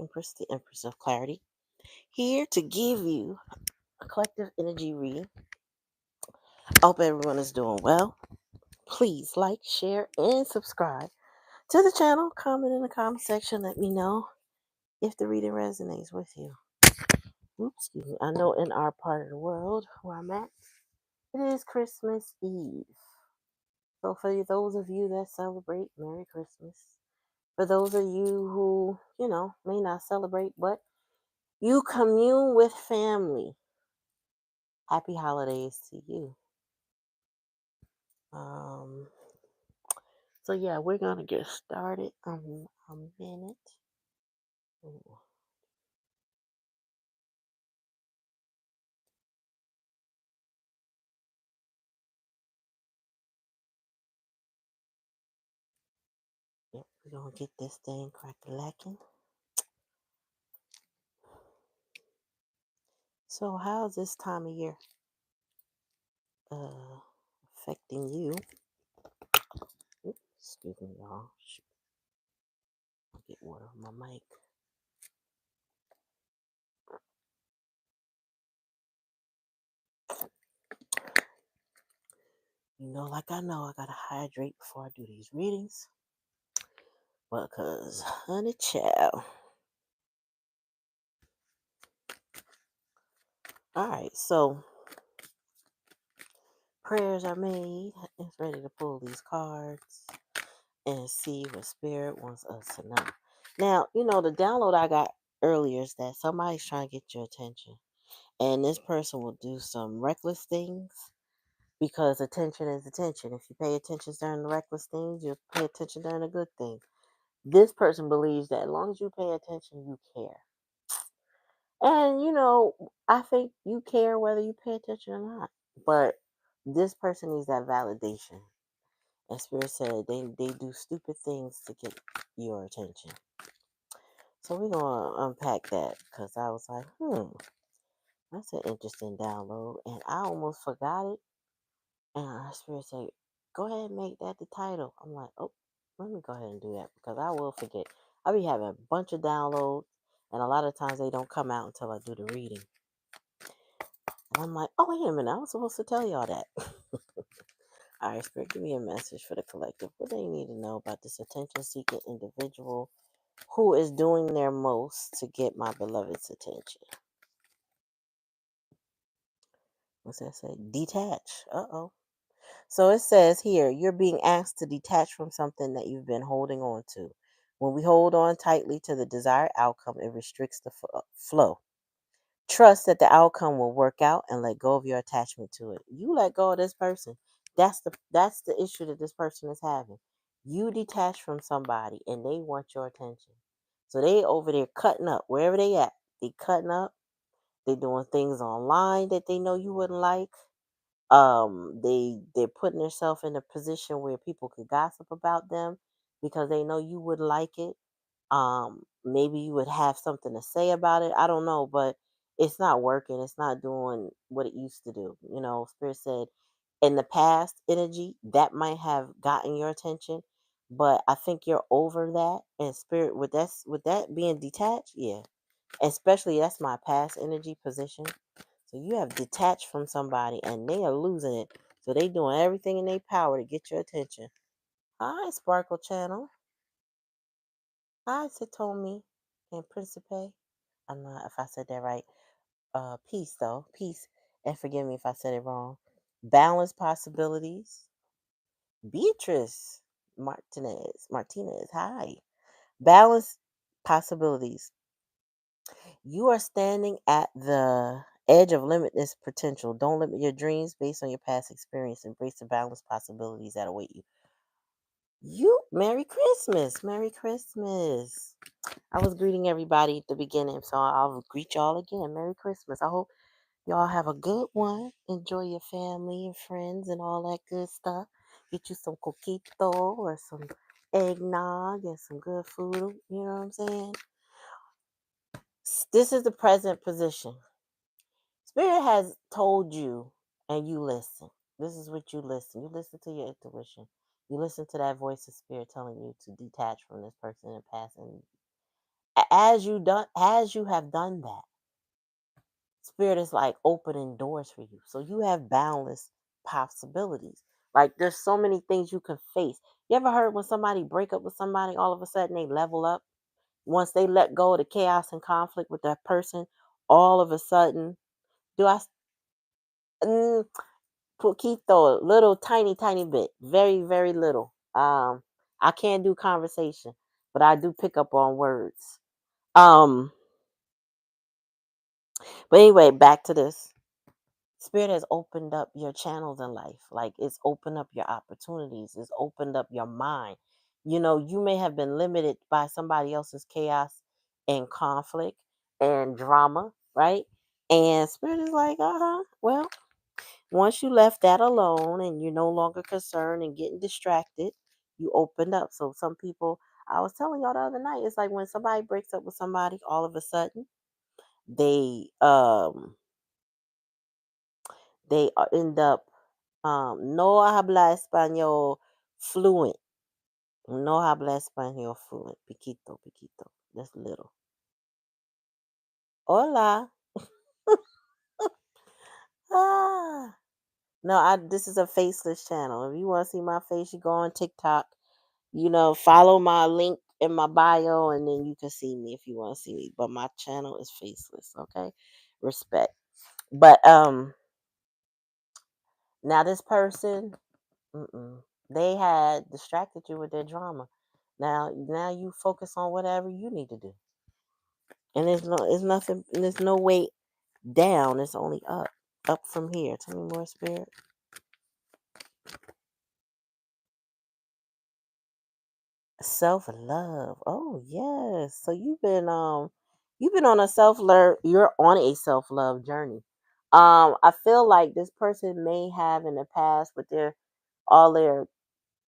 Empress, the Empress of Clarity, here to give you a collective energy reading. I hope everyone is doing well. Please like, share, and subscribe to the channel. Comment in the comment section. Let me know if the reading resonates with you. Oops, excuse me. I know in our part of the world where I'm at, it is Christmas Eve. So for those of you that celebrate, Merry Christmas. For those of you who, may not celebrate, but you commune with family, happy holidays to you. Um, so yeah, we're gonna get started in a minute. Ooh. Yep, we're gonna get this thing crack-a-lacking. So how's this time of year uh affecting you? Oops, excuse me, y'all. Shoot, I'll get water on my mic. Like I know I gotta hydrate before I do these readings. Because, honey child. Alright, so prayers are made. It's ready to pull these cards and see what spirit wants us to know. Now, the download I got earlier is that somebody's trying to get your attention. And this person will do some reckless things because attention is attention. If you pay attention during the reckless things, you'll pay attention during the good things. This person believes that as long as you pay attention, you care. And, I think you care whether you pay attention or not. But this person needs that validation. And Spirit said they do stupid things to get your attention. So we're going to unpack that because I was like, that's an interesting download. And I almost forgot it. And our Spirit said, go ahead and make that the title. I'm like, oh, let me go ahead and do that because I will forget. I'll be having a bunch of downloads. And a lot of times they don't come out until I do the reading. And I'm like, oh, wait a minute. I was supposed to tell y'all that. All right, Spirit, give me a message for the collective. What do they need to know about this attention-seeking individual who is doing their most to get my beloved's attention? What's that say? Detach. Uh-oh. So it says here, you're being asked to detach from something that you've been holding on to. When we hold on tightly to the desired outcome, it restricts the flow. Trust that the outcome will work out and let go of your attachment to it. You let go of this person. That's the issue that this person is having. You detach from somebody and they want your attention. So they over there cutting up wherever they at. They cutting up. They doing things online that they know you wouldn't like. They're putting themselves in a position where people could gossip about them because they know you wouldn't like it. Maybe you would have something to say about it. I don't know, but it's not working. It's not doing what it used to do. Spirit said in the past energy that might have gotten your attention, but I think you're over that. And Spirit, with that being detached, yeah, especially that's my past energy position. So you have detached from somebody and they are losing it. So they doing everything in their power to get your attention. Hi, Sparkle Channel. Hi, Satomi and Principe. I'm not if I said that right. Peace though. Peace. And forgive me if I said it wrong. Balance possibilities. Beatrice Martinez. Hi. Balance possibilities. You are standing at the edge of limitless potential. Don't limit your dreams based on your past experience. Embrace the balance possibilities that await you. Merry Christmas. Merry Christmas. I was greeting everybody at the beginning, so I'll greet y'all again. Merry Christmas. I hope y'all have a good one. Enjoy your family and friends and all that good stuff. Get you some coquito or some eggnog and some good food. You know what I'm saying? This is the present position. Spirit has told you and you listen. This is what you listen. You listen to your intuition. You listen to that voice of spirit telling you to detach from this person and pass As you have done that, spirit is like opening doors for you. So you have boundless possibilities. Like there's so many things you can face. You ever heard when somebody break up with somebody, all of a sudden they level up? Once they let go of the chaos and conflict with that person, all of a sudden, do I mm, poquito, little tiny bit, very very little. I can't do conversation, but I do pick up on words. Um, but anyway, back to this. Spirit has opened up your channels in life. Like it's opened up your opportunities. It's opened up your mind. You know, you may have been limited by somebody else's chaos and conflict and drama, right? And spirit is like, well, once you left that alone and you're no longer concerned and getting distracted, you opened up. So some people, I was telling y'all the other night, it's like when somebody breaks up with somebody, all of a sudden they end up no habla español fluent. No habla español fluent. Piquito, piquito. That's little. Hola. Ah. No, this is a faceless channel. If you want to see my face, you go on TikTok. You know, follow my link in my bio and then you can see me if you want to see me. But my channel is faceless, okay? Respect. But now this person, they had distracted you with their drama. Now you focus on whatever you need to do. And it's nothing, there's no way down, it's only up. Up from here. Tell me more, spirit. Self-love. Oh yes. So you've been on a self-love, you're on a self-love journey. I feel like this person may have in the past with their all their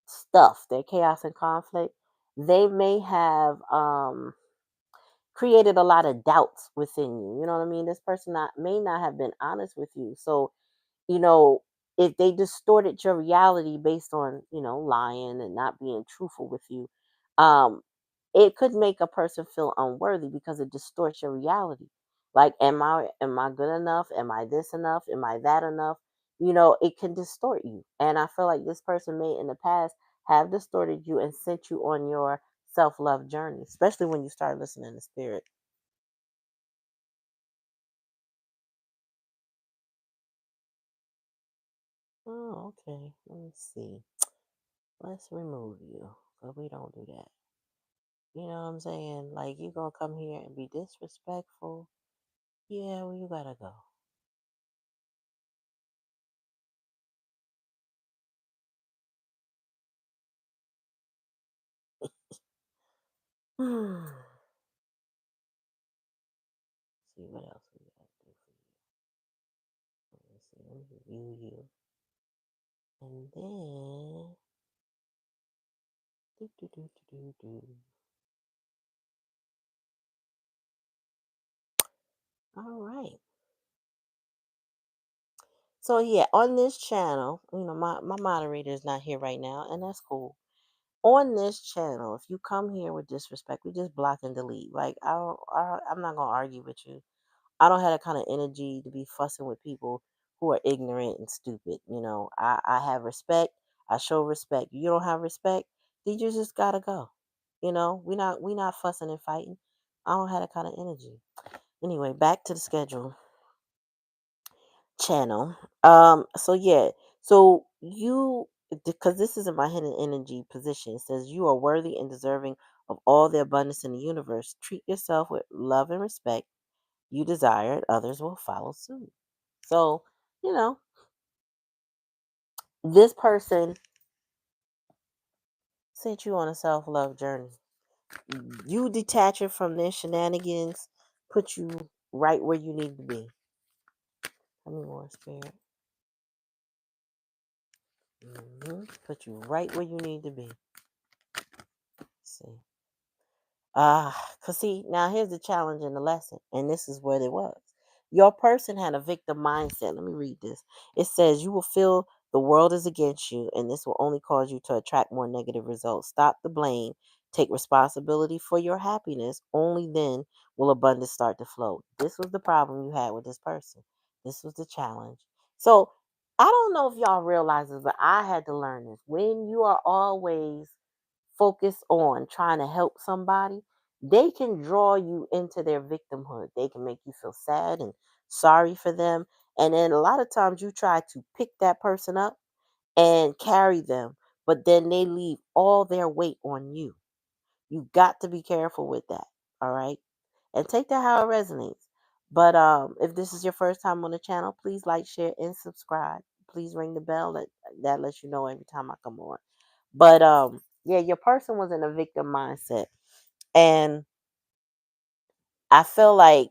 stuff, their chaos and conflict, they may have created a lot of doubts within you. You know what I mean? This person may not have been honest with you. So, you know, if they distorted your reality based on, lying and not being truthful with you, um, it could make a person feel unworthy because it distorts your reality. Like, am I good enough? Am I this enough? Am I that enough? It can distort you. And I feel like this person may in the past have distorted you and sent you on your self-love journey, especially when you start listening to spirit. Oh, okay. Let me see. Let's remove you. But we don't do that. You know what I'm saying? Like you gonna come here and be disrespectful. Yeah, well you gotta go. See what else we gotta do for you. Let me see. Let me review you. And then do do do do do do. All right. So yeah, on this channel, my moderator is not here right now, and that's cool. On this channel, if you come here with disrespect, we just block and delete. Like I'm not gonna argue with you. I don't have that kind of energy to be fussing with people who are ignorant and stupid. I have respect. I show respect. You don't have respect, then you just gotta go. We not fussing and fighting. I don't have that kind of energy. Anyway, back to the schedule channel. So yeah, so you because this is in my hidden energy position. It says you are worthy and deserving of all the abundance in the universe. Treat yourself with love and respect you desire, and others will follow suit. So, you know, this person sent you on a self love journey. You detach it from their shenanigans, put you right where you need to be. Tell me more, spirit. Put you right where you need to be. See. Cause see, now here's the challenge and the lesson, and this is what it was. Your person had a victim mindset. Let me read this. It says you will feel the world is against you, and this will only cause you to attract more negative results. Stop the blame. Take responsibility for your happiness. Only then will abundance start to flow. This was the problem you had with this person. This was the challenge. So I don't know if y'all realize this, but I had to learn this. When you are always focused on trying to help somebody, they can draw you into their victimhood. They can make you feel sad and sorry for them. And then a lot of times you try to pick that person up and carry them, but then they leave all their weight on you. You got to be careful with that. All right. And take that how it resonates. But if this is your first time on the channel, please like, share, and subscribe. Please ring the bell. That lets you know every time I come on. But yeah, your person was in a victim mindset. And I feel like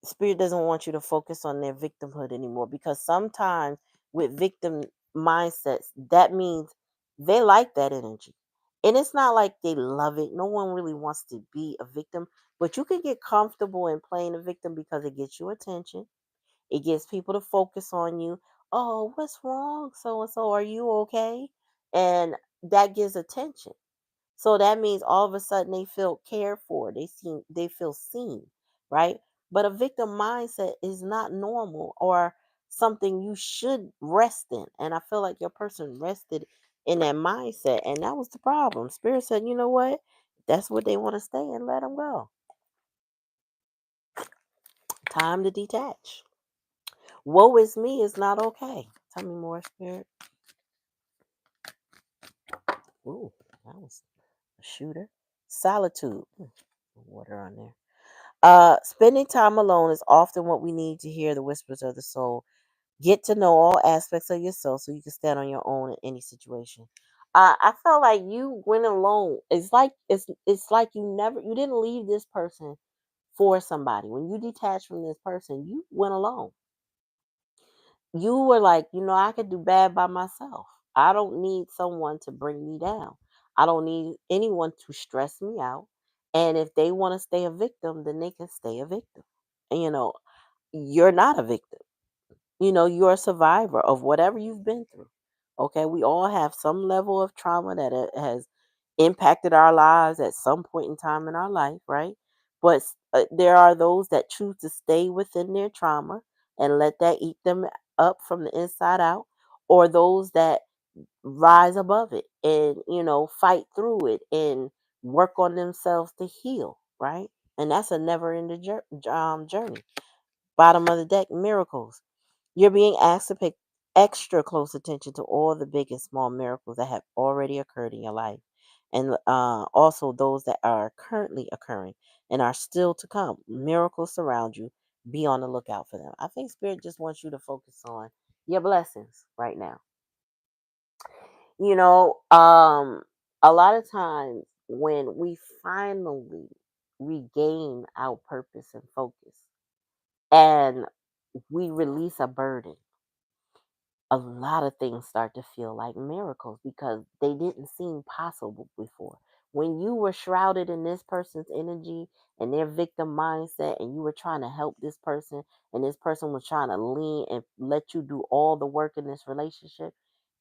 Spirit doesn't want you to focus on their victimhood anymore, because sometimes with victim mindsets, that means they like that energy. And it's not like they love it. No one really wants to be a victim, but you can get comfortable in playing a victim because it gets you attention. It gets people to focus on you. Oh, what's wrong? So and so, are you okay? And that gives attention. So that means all of a sudden they feel cared for. They feel seen, right? But a victim mindset is not normal or something you should rest in. And I feel like your person rested in that mindset, and that was the problem. Spirit said, you know what? That's what they want to stay and let them go. Time to detach. Woe is me is not okay. Tell me more, Spirit. Ooh, that was a shooter. Solitude. Water on there. Spending time alone is often what we need to hear the whispers of the soul. Get to know all aspects of yourself so you can stand on your own in any situation. I felt like you went alone. It's like you didn't leave this person for somebody. When you detached from this person, you went alone. You were like, I could do bad by myself. I don't need someone to bring me down. I don't need anyone to stress me out. And if they want to stay a victim, then they can stay a victim. And, you're not a victim. You're a survivor of whatever you've been through. Okay. We all have some level of trauma that has impacted our lives at some point in time in our life, right? But there are those that choose to stay within their trauma and let that eat them up from the inside out, or those that rise above it and, fight through it and work on themselves to heal, right? And that's a never ending journey. Bottom of the deck, miracles. You're being asked to pay extra close attention to all the big and small miracles that have already occurred in your life, and also those that are currently occurring and are still to come. Miracles surround you. Be on the lookout for them. I think Spirit just wants you to focus on your blessings right now. You know, um, a lot of times when we finally regain our purpose and focus and we release a burden, a lot of things start to feel like miracles because they didn't seem possible before. When you were shrouded in this person's energy and their victim mindset, and you were trying to help this person, and this person was trying to lean and let you do all the work in this relationship,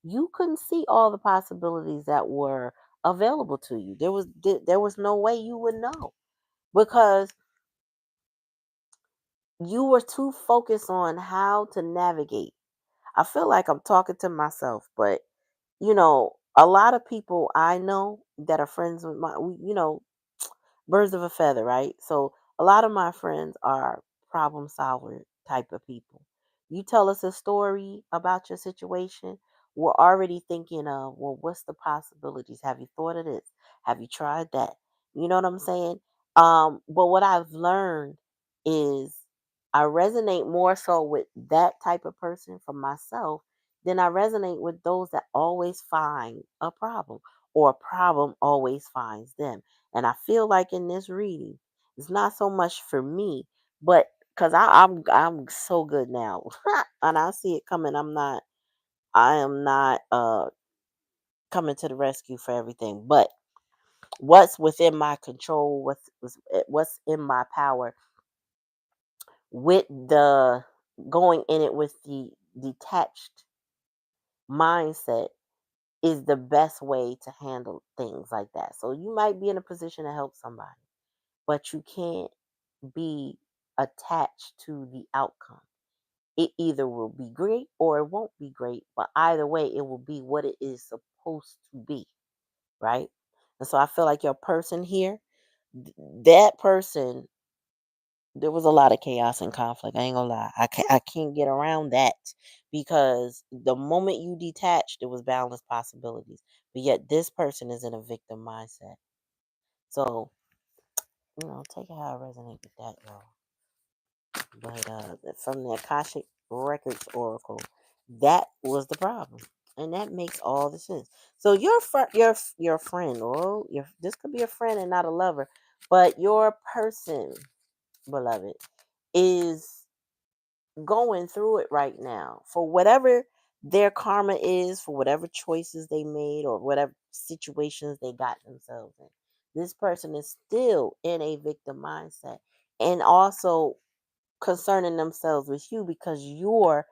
you couldn't see all the possibilities that were available to you. There was no way you would know, because you were too focused on how to navigate. I feel like I'm talking to myself, but a lot of people I know that are friends with birds of a feather, right? So a lot of my friends are problem solver type of people. You tell us a story about your situation, we're already thinking of, well, what's the possibilities? Have you thought of this? Have you tried that? You know what I'm saying? But what I've learned is I resonate more so with that type of person for myself than I resonate with those that always find a problem, or a problem always finds them. And I feel like in this reading, it's not so much for me, but because I'm so good now, and I see it coming. I am not coming to the rescue for everything, but what's within my control, what's in my power, with the going in it with the detached mindset, is the best way to handle things like that. So you might be in a position to help somebody, but you can't be attached to the outcome. It either will be great or it won't be great, but either way, it will be what it is supposed to be, right? And so I feel like your person here, that person, there was a lot of chaos and conflict. I ain't gonna lie. I can't get around that because the moment you detached, it was boundless possibilities. But yet this person is in a victim mindset. So, take it how it resonate with that, y'all. But from the Akashic Records Oracle, that was the problem. And that makes all the sense. So your friend, or this could be a friend and not a lover, but your person, beloved, is going through it right now for whatever their karma is, for whatever choices they made or whatever situations they got themselves in. This person is still in a victim mindset and also concerning themselves with you because you're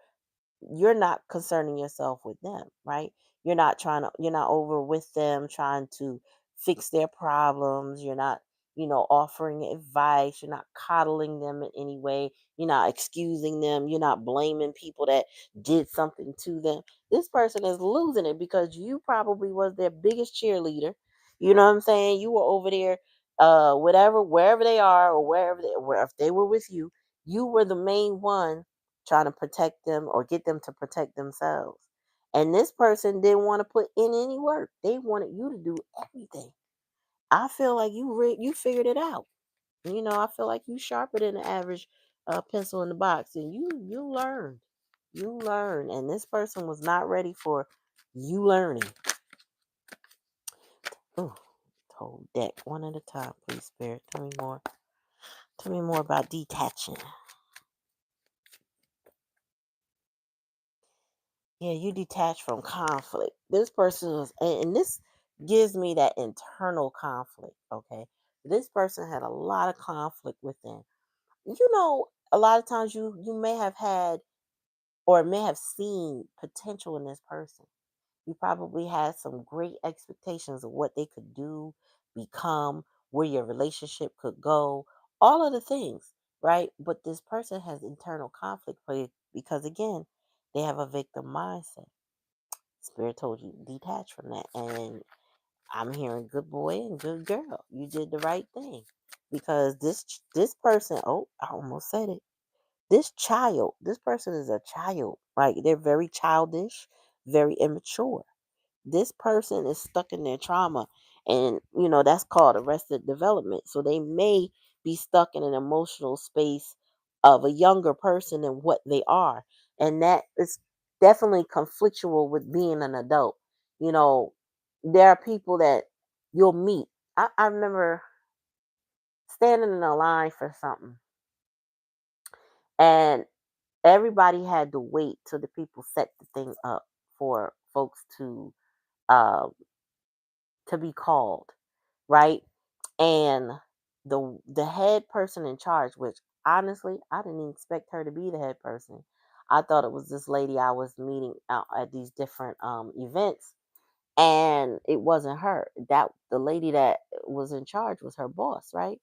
not concerning yourself with them, right? You're not over with them trying to fix their problems. You're not, offering advice. You're not coddling them in any way. You're not excusing them. You're not blaming people that did something to them. This person is losing it because you probably was their biggest cheerleader. You know what I'm saying? You were over there, whatever, wherever they are, or where if they were with you, you were the main one trying to protect them or get them to protect themselves. And this person didn't want to put in any work. They wanted you to do everything. I feel like you figured it out. I feel like you sharper than the average pencil in the box, and you learned. You learned, and this person was not ready for you learning. Oh, whole deck one at a time, please, Spirit. Tell me more. Tell me more about detaching. Yeah, you detach from conflict. This person is, and this gives me that internal conflict. Okay, this person had a lot of conflict within. A lot of times you may have had or may have seen potential in this person. You probably had some great expectations of what they could do, become, where your relationship could go, all of the things, right? But this person has internal conflict because again, they have a victim mindset. Spirit told you detach from that. And I'm hearing good boy and good girl. You did the right thing. Because this person, oh, I almost said it. This person is a child. Right? They're very childish, very immature. This person is stuck in their trauma. And that's called arrested development. So they may be stuck in an emotional space of a younger person than what they are. And that is definitely conflictual with being an adult. You know, there are people that you'll meet. I remember standing in a line for something, and everybody had to wait till the people set the thing up for folks uh, to be called, right? And the head person in charge, which honestly I didn't even expect her to be the head person. I thought it was this lady I was meeting out at these different events, and it wasn't her. That the lady that was in charge was her boss, right?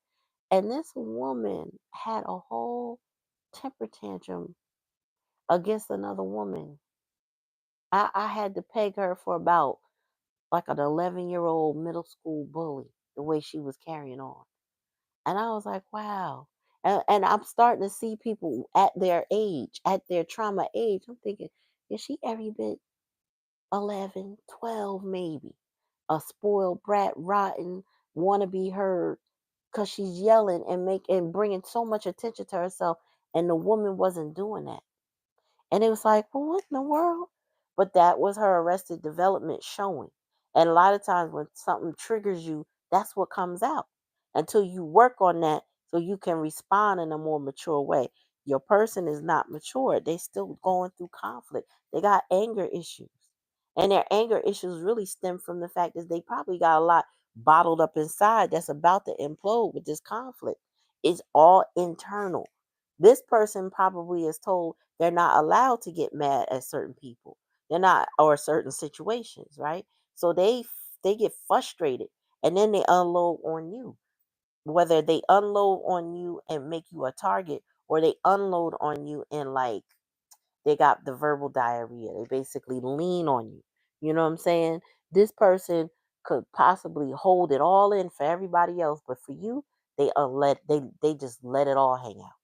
And this woman had a whole temper tantrum against another woman. I had to peg her for about like an 11-year-old middle school bully, the way she was carrying on. And I was like, wow. And I'm starting to see people at their age, at their trauma age. I'm thinking, is she every bit 11, 12, maybe? A spoiled brat, rotten, want to be heard because she's yelling and bringing so much attention to herself. And the woman wasn't doing that. And it was like, well, what in the world? But that was her arrested development showing. And a lot of times when something triggers you, that's what comes out until you work on that so you can respond in a more mature way. Your person is not mature. They still going through conflict. They got anger issues. And their anger issues really stem from the fact that they probably got a lot bottled up inside that's about to implode with this conflict. It's all internal. This person probably is told they're not allowed to get mad at certain people. They're not, or certain situations, right? So they get frustrated and then they unload on you. Whether they unload on you and make you a target, or they unload on you and like they got the verbal diarrhea. They basically lean on you. You know what I'm saying? This person could possibly hold it all in for everybody else, but for you, they just let it all hang out.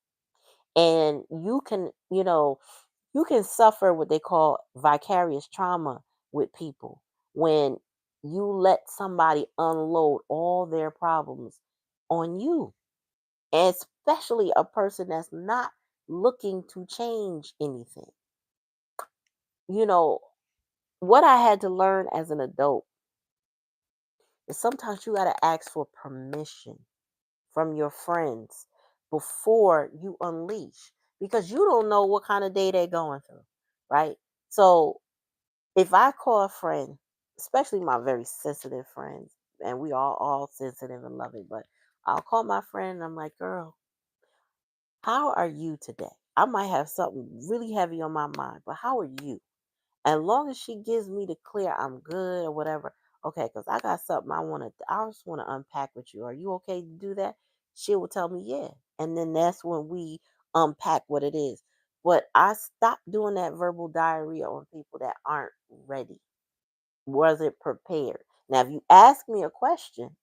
And you can suffer what they call vicarious trauma with people when you let somebody unload all their problems on you, especially a person that's not looking to change anything. You know, what I had to learn as an adult is sometimes you got to ask for permission from your friends before you unleash, because you don't know what kind of day they're going through, right? So if I call a friend, especially my very sensitive friends, and we all sensitive and loving, but I'll call my friend and I'm like, girl, how are you today? I might have something really heavy on my mind, but how are you? As long as she gives me the clear, I'm good or whatever. Okay, because I got something I just want to unpack with you. Are you okay to do that? She will tell me, yeah. And then that's when we unpack what it is. But I stopped doing that verbal diarrhea on people that aren't ready, wasn't prepared. Now, if you ask me a question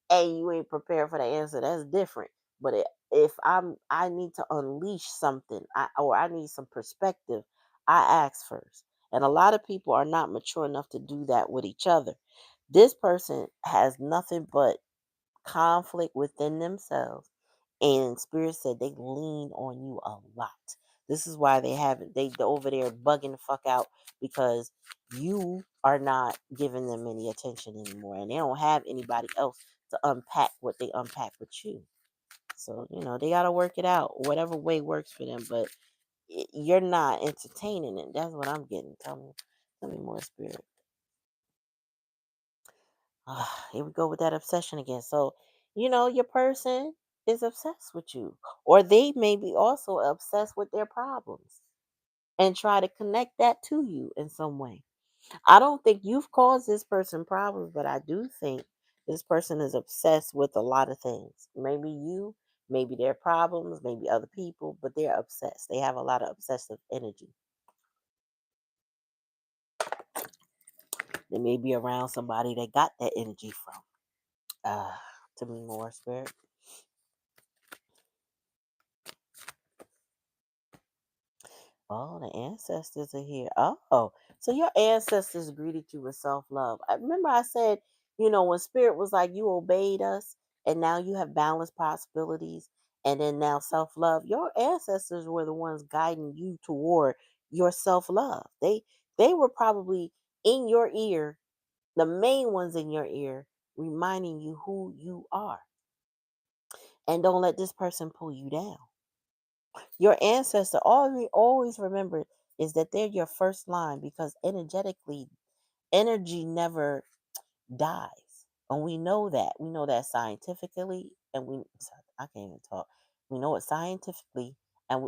and you ain't prepared for the answer, that's different. But if I need to unleash something, or I need some perspective, I ask first. And a lot of people are not mature enough to do that with each other. This person has nothing but conflict within themselves, and spirit said they lean on you a lot. This is why they over there bugging the fuck out, because you are not giving them any attention anymore, and they don't have anybody else to unpack what they unpack with you. So they got to work it out whatever way works for them, but you're not entertaining it. That's what I'm getting. Tell me more, spirit. Here we go with that obsession again. So, your person is obsessed with you, or they may be also obsessed with their problems and try to connect that to you in some way. I don't think you've caused this person problems, but I do think this person is obsessed with a lot of things. Maybe you, maybe their problems, maybe other people, but they're obsessed. They have a lot of obsessive energy. They may be around somebody that got that energy from. Uh, to me, more spirit. Oh, the ancestors are here. Oh, so your ancestors greeted you with self love. I remember I said, when spirit was like, you obeyed us, and now you have balanced possibilities, and then now self love. Your ancestors were the ones guiding you toward your self love. They were probably in your ear, the main ones in your ear, reminding you who you are, and don't let this person pull you down. Your ancestor, always remember, is that they're your first line, because energetically, energy never dies. And we know that. We know that scientifically, and I can't even talk. We know it scientifically, and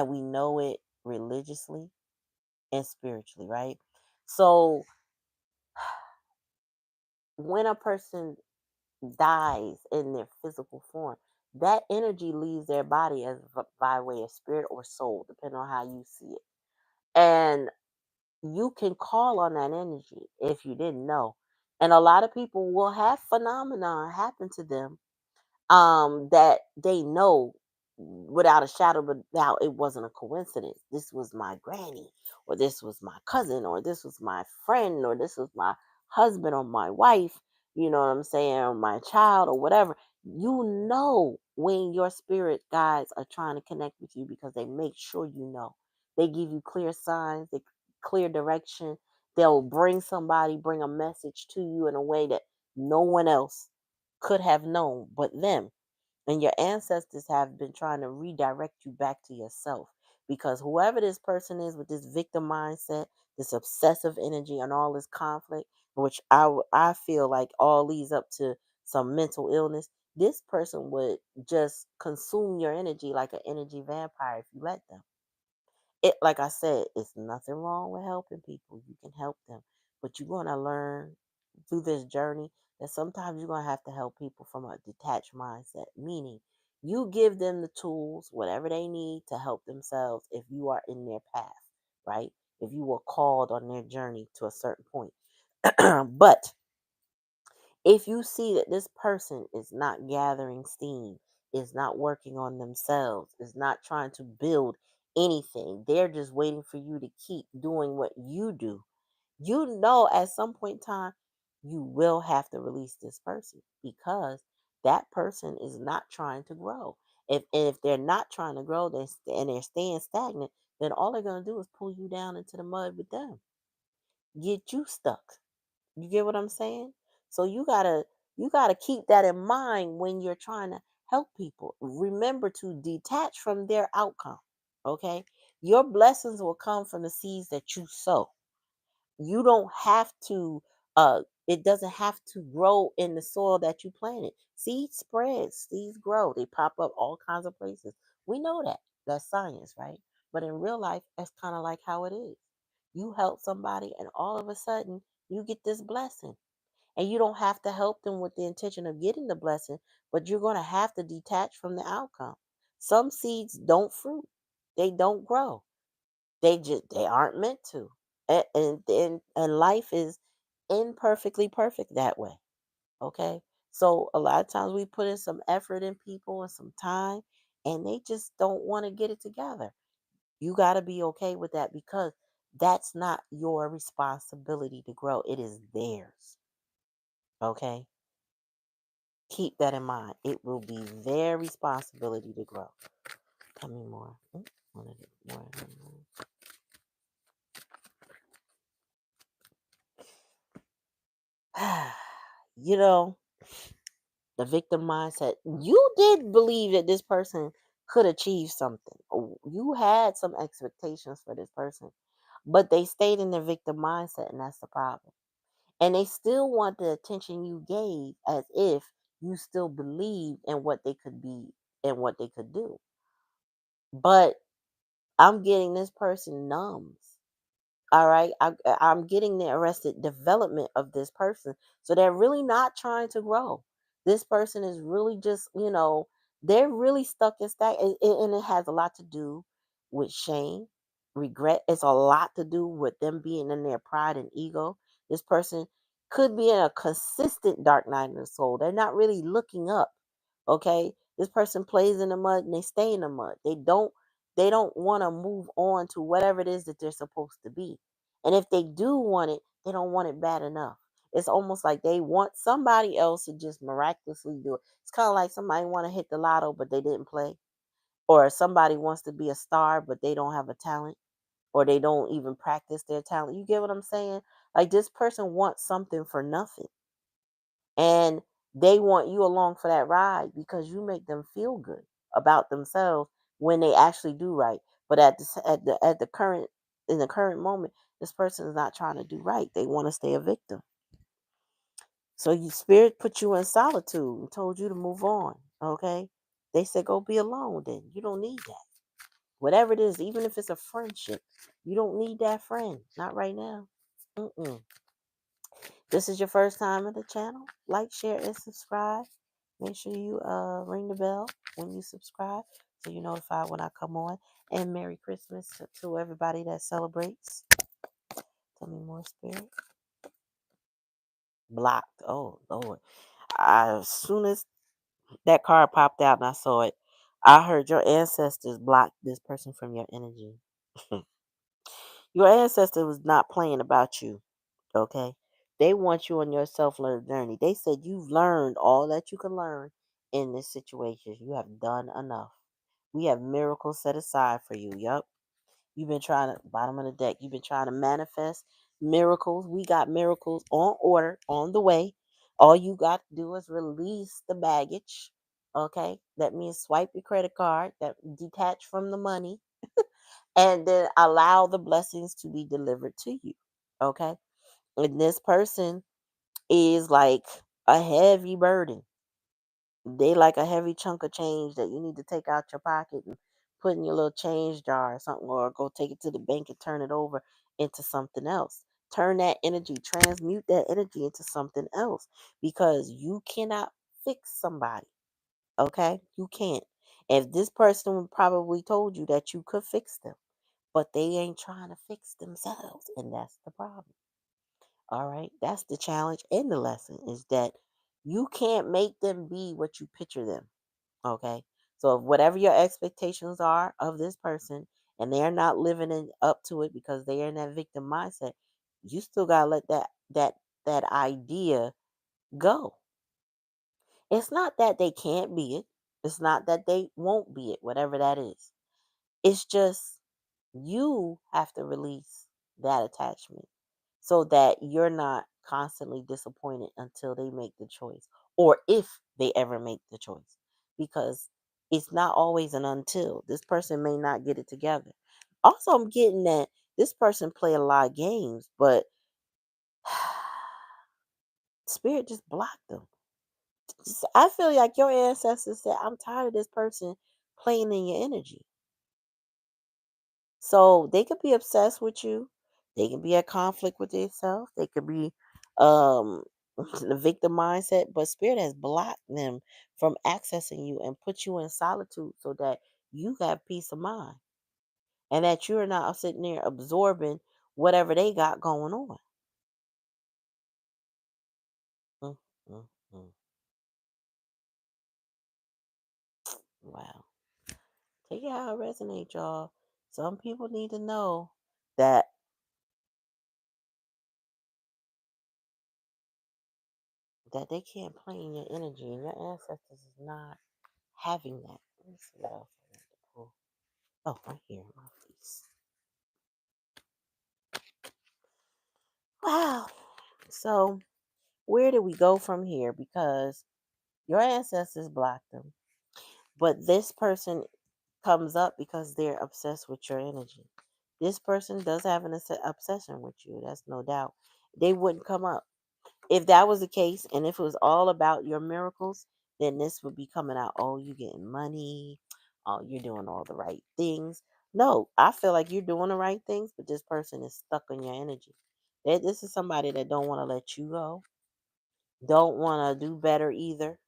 we know it religiously and spiritually, right? So when a person dies in their physical form, that energy leaves their body as by way of spirit or soul, depending on how you see it. And you can call on that energy if you didn't know. And a lot of people will have phenomena happen to them, that they know without a shadow of a doubt it wasn't a coincidence. This was my granny, or this was my cousin, or this was my friend, or this was my husband or my wife, you know what I'm saying, or my child, or whatever. When your spirit guides are trying to connect with you, because they make sure you know. They give you clear signs, they clear direction. They'll bring a message to you in a way that no one else could have known but them. And your ancestors have been trying to redirect you back to yourself, because whoever this person is with this victim mindset, this obsessive energy, and all this conflict, which I feel like all leads up to some mental illness, this person would just consume your energy like an energy vampire if you let them. Like I said, it's nothing wrong with helping people. You can help them, But you're going to learn through this journey that sometimes you're going to have to help people from a detached mindset, meaning you give them the tools, whatever they need to help themselves if you are in their path, right? If you were called on their journey to a certain point. But if you see that this person is not gathering steam, is not working on themselves, is not trying to build anything, they're just waiting for you to keep doing what you do, you know at some point in time you will have to release this person because that person is not trying to grow. If they're not trying to grow and they're staying stagnant, then all they're going to do is pull you down into the mud with them, get you stuck. You get what I'm saying? So you gotta keep that in mind when you're trying to help people. Remember to detach from their outcome. Okay? Your blessings will come from the seeds that you sow. You don't have to it doesn't have to grow in the soil that you planted. Seeds spread, seeds grow, they pop up all kinds of places. We know that. That's science, right? But in real life, that's kind of like how it is. You help somebody and all of a sudden you get this blessing. And you don't have to help them with the intention of getting the blessing, but you're going to have to detach from the outcome. Some seeds don't fruit. They don't grow. They aren't meant to. And life is imperfectly perfect that way. Okay? So a lot of times we put in some effort in people and some time and they just don't want to get it together. You got to be okay with that because that's not your responsibility to grow. It is theirs. Okay? Keep that in mind. It will be their responsibility to grow. Tell me more. One of the- more. You know, the victim mindset. You did believe that this person could achieve something. You had some expectations for this person, but they stayed in their victim mindset, and that's the problem. And they still want the attention you gave as if you still believed in what they could be and what they could do. But I'm getting this person numbs. All right. I'm getting the arrested development of this person. So they're really not trying to grow. This person is really just, they're really stuck in stack. And it has a lot to do with shame, regret. It's a lot to do with them being in their pride and ego. This person could be in a consistent dark night in the soul. They're not really looking up. Okay. This person plays in the mud and they stay in the mud. They don't want to move on to whatever it is that they're supposed to be. And if they do want it, they don't want it bad enough. It's almost like they want somebody else to just miraculously do it. It's kind of like somebody want to hit the lotto, but they didn't play. Or somebody wants to be a star, but they don't have a talent. Or they don't even practice their talent. You get what I'm saying? Like this person wants something for nothing. And they want you along for that ride because you make them feel good about themselves when they actually do right. But at the current in the current moment, this person is not trying to do right. They want to stay a victim. So your spirit put you in solitude and told you to move on. Okay, they said go be alone. Then you don't need that. Whatever it is, even if it's a friendship, you don't need that friend. Not right now. Mm-mm. This is your first time at the channel. Like, share, and subscribe. Make sure you ring the bell when you subscribe so you're notified when I come on. And Merry Christmas to everybody that celebrates. Tell me more, Spirit. Blocked. Oh, Lord. As soon as that card popped out and I saw it, I heard your ancestors block this person from your energy. Your ancestor was not playing about you. Okay? They want you on your self-learned journey. They said you've learned all that you can learn in this situation. You have done enough. We have miracles set aside for you. Yup. You've been trying to, bottom of the deck, you've been trying to manifest miracles. We got miracles on order, on the way. All you got to do is release the baggage. Okay? That means swipe your credit card, that detach from the money, and then allow the blessings to be delivered to you. Okay? And this person is like a heavy burden. They like a heavy chunk of change that you need to take out your pocket and put in your little change jar or something, or go take it to the bank and turn it over into something else turn that energy, transmute that energy into something else, because you cannot fix somebody. Okay? You can't. If this person probably told you that you could fix them, but they ain't trying to fix themselves, and that's the problem. All right? That's the challenge and the lesson, is that you can't make them be what you picture them. Okay? So if whatever your expectations are of this person and they're not living up to it because they're in that victim mindset, you still gotta let that idea go. It's not that they can't be it. It's not that they won't be it, whatever that is. It's just you have to release that attachment so that you're not constantly disappointed until they make the choice, or if they ever make the choice, because it's not always an until. This person may not get it together. Also, I'm getting that this person play a lot of games, but spirit just blocked them. I feel like your ancestors said, I'm tired of this person playing in your energy. So they could be obsessed with you. They can be at conflict with themselves. They could be um the victim mindset, but spirit has blocked them from accessing you and put you in solitude so that you got peace of mind and that you're not sitting there absorbing whatever they got going on. Mm, mm, mm. Wow. Take it how it resonates, y'all. Some people need to know that they can't play in your energy, and your ancestors is not having that. Let me see what else I want to pull. Oh, right here, my face. Wow. So, where do we go from here? Because your ancestors blocked them, but this person comes up because they're obsessed with your energy. This person does have an obsession with you. That's no doubt. They wouldn't come up. If that was the case, and if it was all about your miracles, then this would be coming out. Oh, you getting money. Oh, you're doing all the right things. No, I feel like you're doing the right things, but this person is stuck on your energy. This is somebody that don't want to let you go. Don't want to do better either.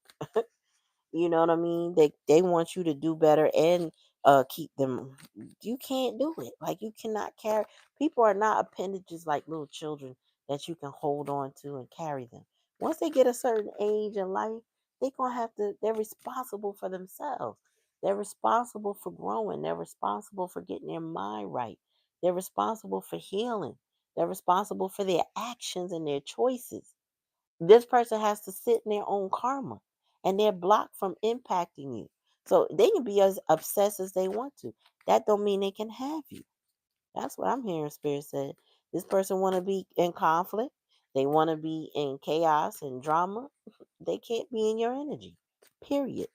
You know what I mean? They want you to do better and keep them. You can't do it. Like, you cannot carry. People are not appendages like little children that you can hold on to and carry them. Once they get a certain age in life, they're responsible for themselves. They're responsible for growing. They're responsible for getting their mind right. They're responsible for healing. They're responsible for their actions and their choices. This person has to sit in their own karma, and they're blocked from impacting you. So they can be as obsessed as they want to. That don't mean they can have you. That's what I'm hearing spirit said. This person want to be in conflict. They want to be in chaos and drama. They can't be in your energy. Period.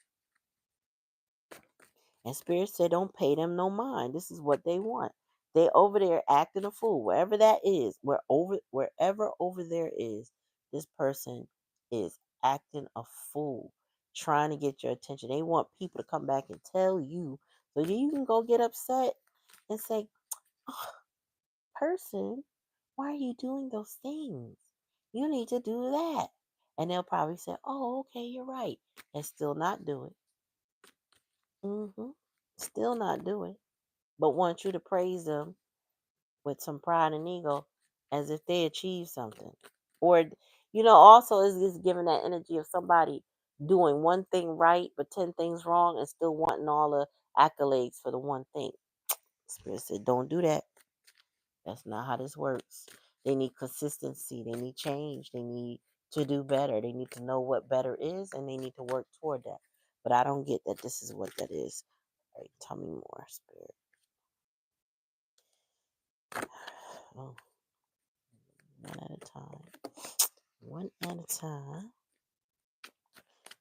And spirit said, don't pay them no mind. This is what they want. They over there acting a fool. Wherever that is, wherever over there is, this person is acting a fool, trying to get your attention. They want people to come back and tell you, so you can go get upset and say, oh, person, why are you doing those things? You need to do that. And they'll probably say, oh, okay, you're right. And still not do it. Still not do it. But want you to praise them with some pride and ego as if they achieved something. Or, also is giving that energy of somebody doing one thing right but 10 things wrong and still wanting all the accolades for the one thing. Spirit said, don't do that. That's not how this works. They need consistency. They need change. They need to do better. They need to know what better is, and they need to work toward that. But I don't get that this is what that is. All right, tell me more, Spirit. Oh, one at a time. One at a time.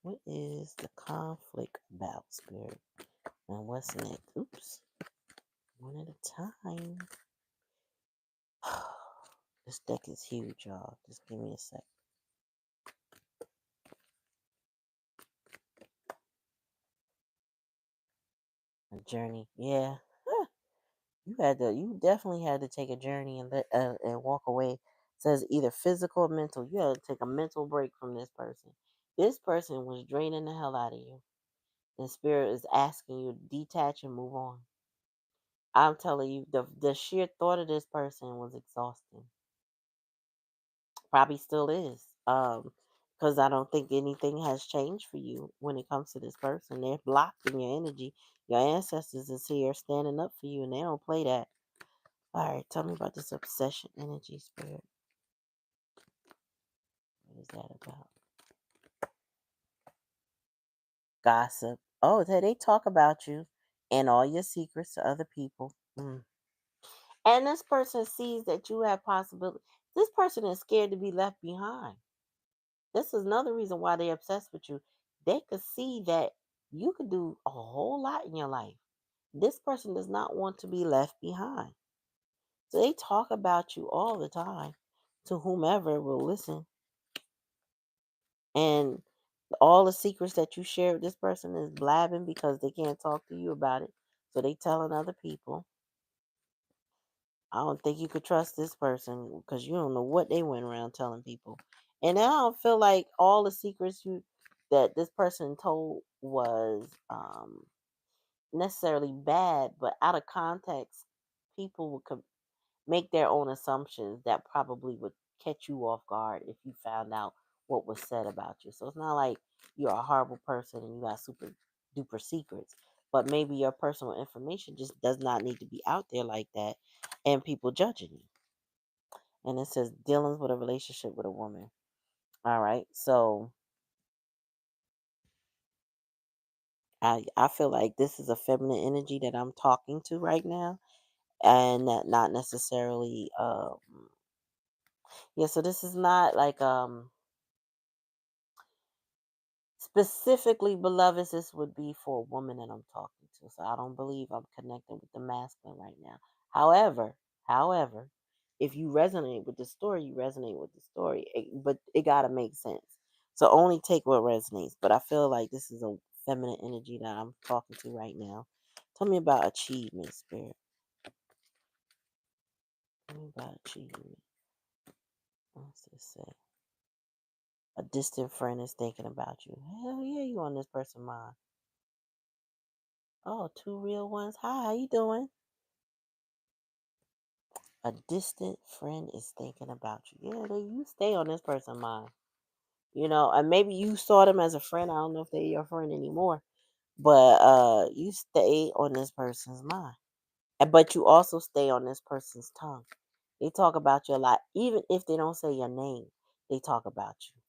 What is the conflict about, Spirit? And what's next? Oops. One at a time. This deck is huge, y'all. Just give me a sec. A journey. Yeah. You definitely had to take a journey and walk away says either physical or mental. You gotta take a mental break from this person. This person was draining the hell out of you. The spirit is asking you to detach and move on. I'm telling you, the sheer thought of this person was exhausting. Probably still is. Because I don't think anything has changed for you when it comes to this person. They're blocked in your energy. Your ancestors is here standing up for you, and they don't play that. All right, tell me about this obsession energy, spirit. What is that about? Gossip. Oh, they talk about you and all your secrets to other people. And this person sees that you have possibility. This person is scared to be left behind. This is another reason why they're obsessed with you. They could see that you could do a whole lot in your life. This person does not want to be left behind. So they talk about you all the time to whomever will listen. And all the secrets that you share with this person is blabbing because they can't talk to you about it. So they telling other people. I don't think you could trust this person because you don't know what they went around telling people. And I don't feel like all the secrets that this person told was necessarily bad, but out of context, people could make their own assumptions that probably would catch you off guard if you found out what was said about you. So it's not like you're a horrible person and you got super duper secrets, but maybe your personal information just does not need to be out there like that and people judging you. And it says dealings with a relationship with a woman. All right. So I feel like this is a feminine energy that I'm talking to right now and that not necessarily yeah, so this is not like specifically, beloveds, this would be for a woman that I'm talking to. So I don't believe I'm connecting with the masculine right now. However, if you resonate with the story, you resonate with the story. But it gotta make sense. So only take what resonates. But I feel like this is a feminine energy that I'm talking to right now. Tell me about achievement, spirit. Tell me about achievement. What's this say? A distant friend is thinking about you. Hell yeah, you on this person's mind. Oh, two real ones. Hi, how you doing? A distant friend is thinking about you. Yeah, you stay on this person's mind. And maybe you saw them as a friend. I don't know if they're your friend anymore. But you stay on this person's mind. But you also stay on this person's tongue. They talk about you a lot. Even if they don't say your name, they talk about you.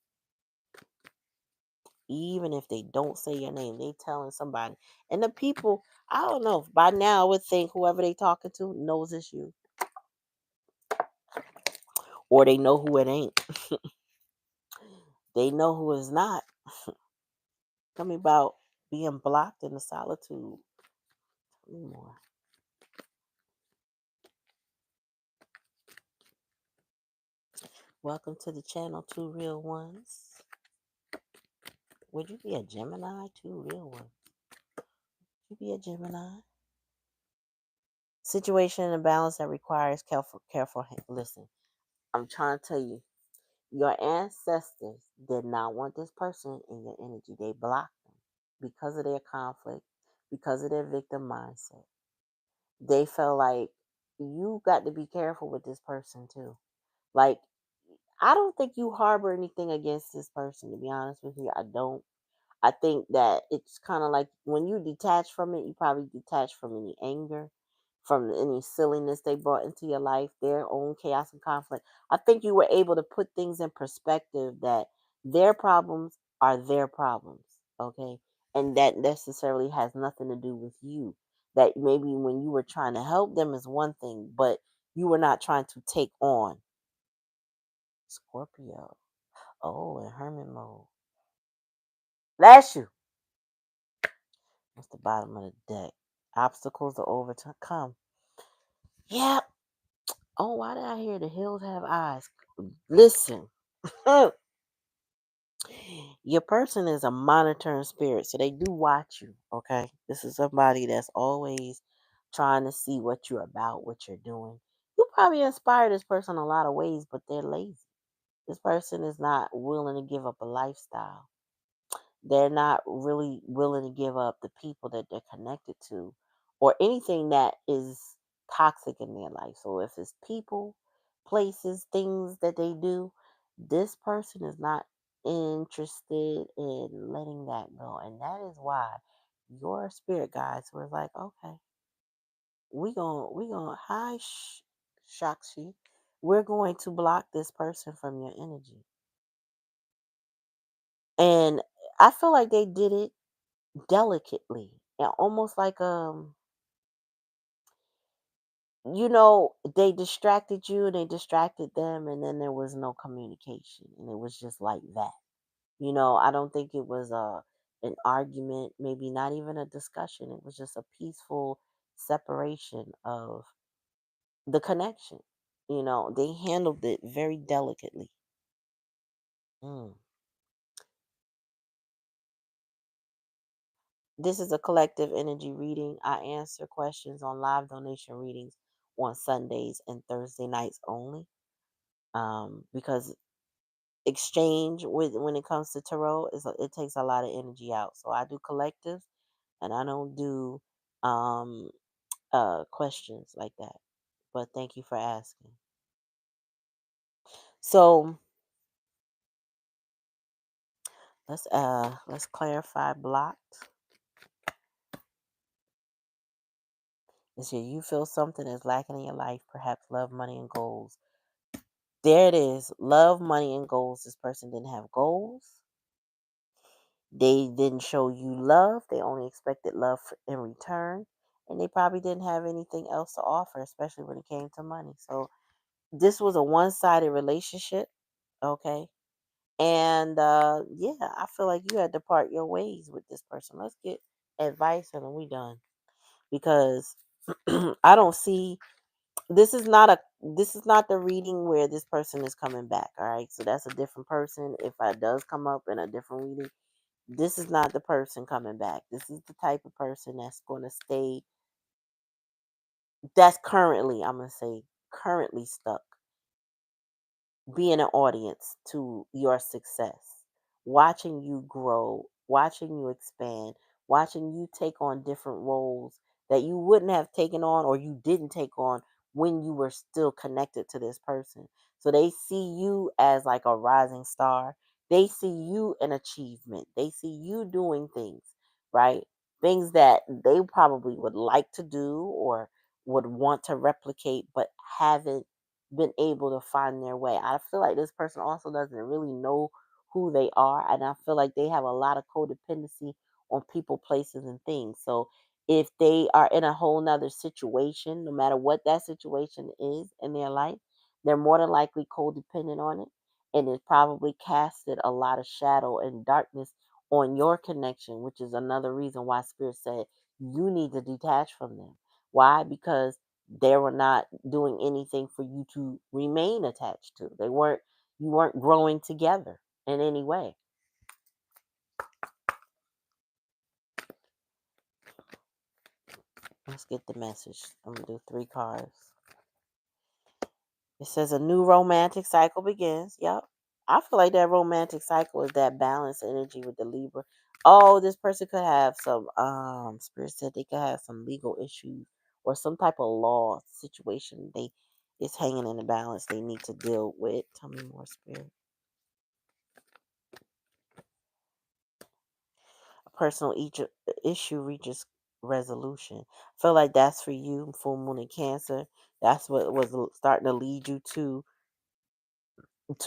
Even if they don't say your name, they telling somebody. And the people, I don't know. By now, I would think whoever they talking to knows it's you. Or they know who it ain't. They know who it's not. Tell me about being blocked in the solitude. Tell me more. Welcome to the channel, Two Real Ones. Would you be a Gemini? Two real ones. Would you be a Gemini? Situation and balance that requires careful. Listen, I'm trying to tell you, your ancestors did not want this person in your energy. They blocked them because of their conflict, because of their victim mindset. They felt like you got to be careful with this person too. Like, I don't think you harbor anything against this person, to be honest with you. I don't. I think that it's kind of like when you detach from it, you probably detach from any anger, from any silliness they brought into your life, their own chaos and conflict. I think you were able to put things in perspective that their problems are their problems, okay? And that necessarily has nothing to do with you. That maybe when you were trying to help them is one thing, but you were not trying to take on Scorpio. Oh, in hermit mode. Bless you. What's the bottom of the deck? Obstacles are overcome. Yep. Oh, why did I hear the hills have eyes? Listen. Your person is a monitoring spirit, so they do watch you, okay? This is somebody that's always trying to see what you're about, what you're doing. You probably inspire this person a lot of ways, but they're lazy. This person is not willing to give up a lifestyle. They're not really willing to give up the people that they're connected to or anything that is toxic in their life. So if it's people, places, things that they do, this person is not interested in letting that go. And that is why your spirit guides were like, okay, we gonna hi Shakshi. We're going to block this person from your energy. And I feel like they did it delicately and almost like they distracted you and they distracted them, and then there was no communication, and it was just like that. I don't think it was an argument, maybe not even a discussion. It was just a peaceful separation of the connection. They handled it very delicately. Mm. This is a collective energy reading. I answer questions on live donation readings on Sundays and Thursday nights only. Because exchange with when it comes to tarot it takes a lot of energy out. So I do collectives, and I don't do um questions like that. But thank you for asking. So let's clarify blocked. This here, you feel something is lacking in your life, perhaps love, money, and goals. There it is. Love, money, and goals. This person didn't have goals. They didn't show you love. They only expected love in return. And they probably didn't have anything else to offer, especially when it came to money. So this was a one-sided relationship. Okay. And yeah, I feel like you had to part your ways with this person. Let's get advice and then we done. Because I don't see this is not the reading where this person is coming back. All right. So that's a different person. If I does come up in a different reading, this is not the person coming back. This is the type of person that's going to stay, that's currently, I'm going to say, currently stuck, being an audience to your success, watching you grow, watching you expand, watching you take on different roles that you wouldn't have taken on or you didn't take on when you were still connected to this person. So they see you as like a rising star. They see you an achievement. They see you doing things, right? Things that they probably would like to do or would want to replicate, but haven't been able to find their way. I feel like this person also doesn't really know who they are, and I feel like they have a lot of codependency on people, places, and things. So if they are in a whole nother situation, no matter what that situation is in their life, they're more than likely codependent on it, and it probably casted a lot of shadow and darkness on your connection, which is another reason why Spirit said you need to detach from them. Why? Because they were not doing anything for you to remain attached to. You weren't growing together in any way. Let's get the message. I'm gonna do 3 cards. It says a new romantic cycle begins. Yep. I feel like that romantic cycle is that balance energy with the Libra. Oh, this person could have some Spirit said they could have some legal issues or some type of law situation they is hanging in the balance they need to deal with. Tell me more, Spirit. Personal issue reaches resolution. I feel like that's for you, full moon in Cancer. That's what was starting to lead you to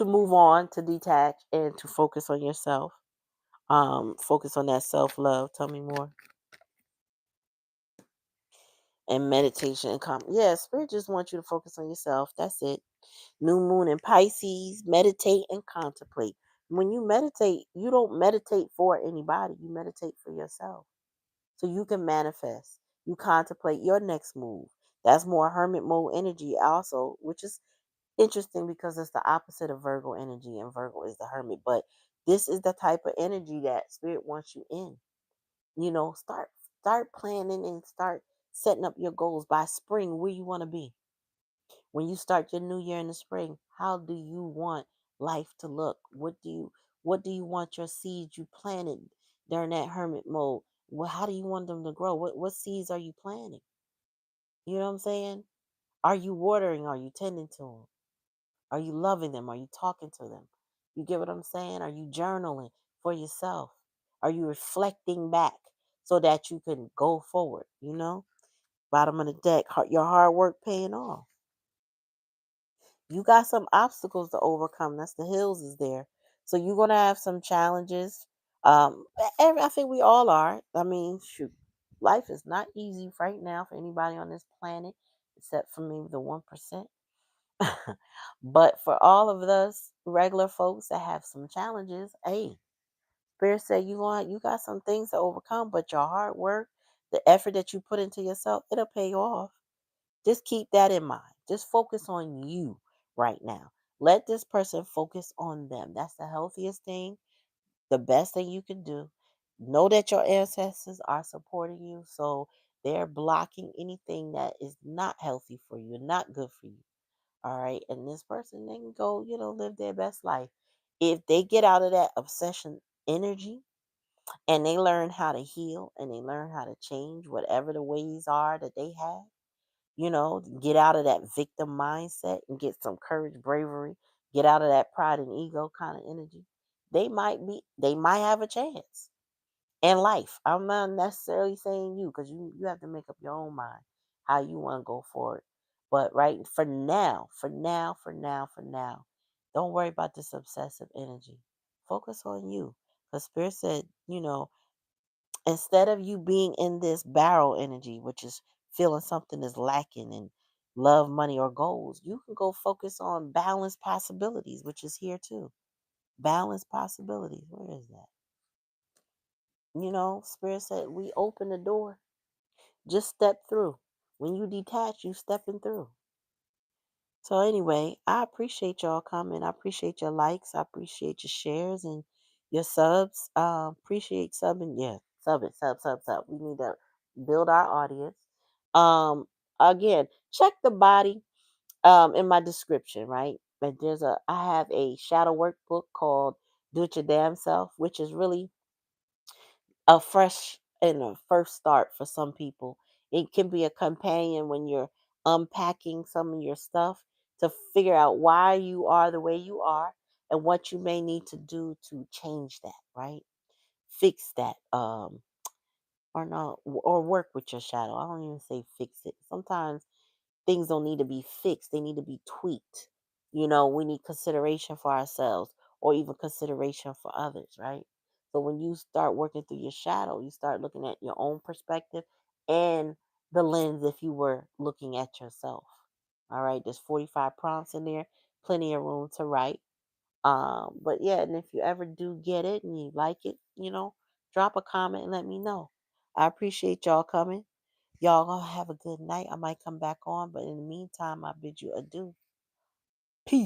move on, to detach, and to focus on yourself. Focus on that self love. Tell me more. And meditation and yeah, Spirit just wants you to focus on yourself. That's it. New moon in Pisces. Meditate and contemplate. When you meditate, you don't meditate for anybody. You meditate for yourself. So you can manifest. You contemplate your next move. That's more hermit mode energy also, which is interesting because it's the opposite of Virgo energy, and Virgo is the hermit. But this is the type of energy that Spirit wants you in. Start planning and start setting up your goals by spring where you want to be. When you start your new year in the spring, how do you want life to look? What do you want your seeds you planted during that hermit mode? Well, how do you want them to grow? What seeds are you planting? You know what I'm saying? Are you watering? Are you tending to them? Are you loving them? Are you talking to them? You get what I'm saying? Are you journaling for yourself? Are you reflecting back so that you can go forward? Bottom of the deck, your hard work paying off. You got some obstacles to overcome. That's the hills is there. So you're gonna have some challenges. I think we all are. I mean, shoot, life is not easy right now for anybody on this planet, except for maybe the 1%. But for all of us regular folks that have some challenges, hey, Spirit said you got some things to overcome, but your hard work, the effort that you put into yourself, it'll pay off. Just keep that in mind. Just focus on you right now. Let this person focus on them. That's the healthiest thing, the best thing you can do. Know that your ancestors are supporting you, so they're blocking anything that is not healthy for you and not good for you. All right. And this person, they can go, live their best life. If they get out of that obsession energy and they learn how to heal and they learn how to change whatever the ways are that they have, get out of that victim mindset and get some courage, bravery, get out of that pride and ego kind of energy, they might have a chance in life. I'm not necessarily saying you, because you have to make up your own mind how you want to go forward. But right for now, don't worry about this obsessive energy. Focus on you. Because Spirit said, instead of you being in this barrel energy, which is feeling something is lacking in love, money, or goals, you can go focus on balanced possibilities, which is here too. Balanced possibilities. Where is that? Spirit said we open the door. Just step through. When you detach, you stepping through. So anyway, I appreciate y'all coming. I appreciate your likes. I appreciate your shares and your subs. Appreciate subbing. Yeah, sub. We need to build our audience. Um, Again, check the body in my description, right? But I have a shadow workbook called Do It Your Damn Self, which is really a fresh and a first start for some people. It can be a companion when you're unpacking some of your stuff to figure out why you are the way you are and what you may need to do to change that, right? Fix that. Or not, or work with your shadow. I don't even say fix it. Sometimes things don't need to be fixed, they need to be tweaked. We need consideration for ourselves or even consideration for others, right? So when you start working through your shadow, you start looking at your own perspective and the lens if you were looking at yourself. All right, there's 45 prompts in there, plenty of room to write. But yeah, and if you ever do get it and you like it, drop a comment and let me know. I appreciate y'all coming. Y'all gonna have a good night. I might come back on, but in the meantime, I bid you adieu. Peace.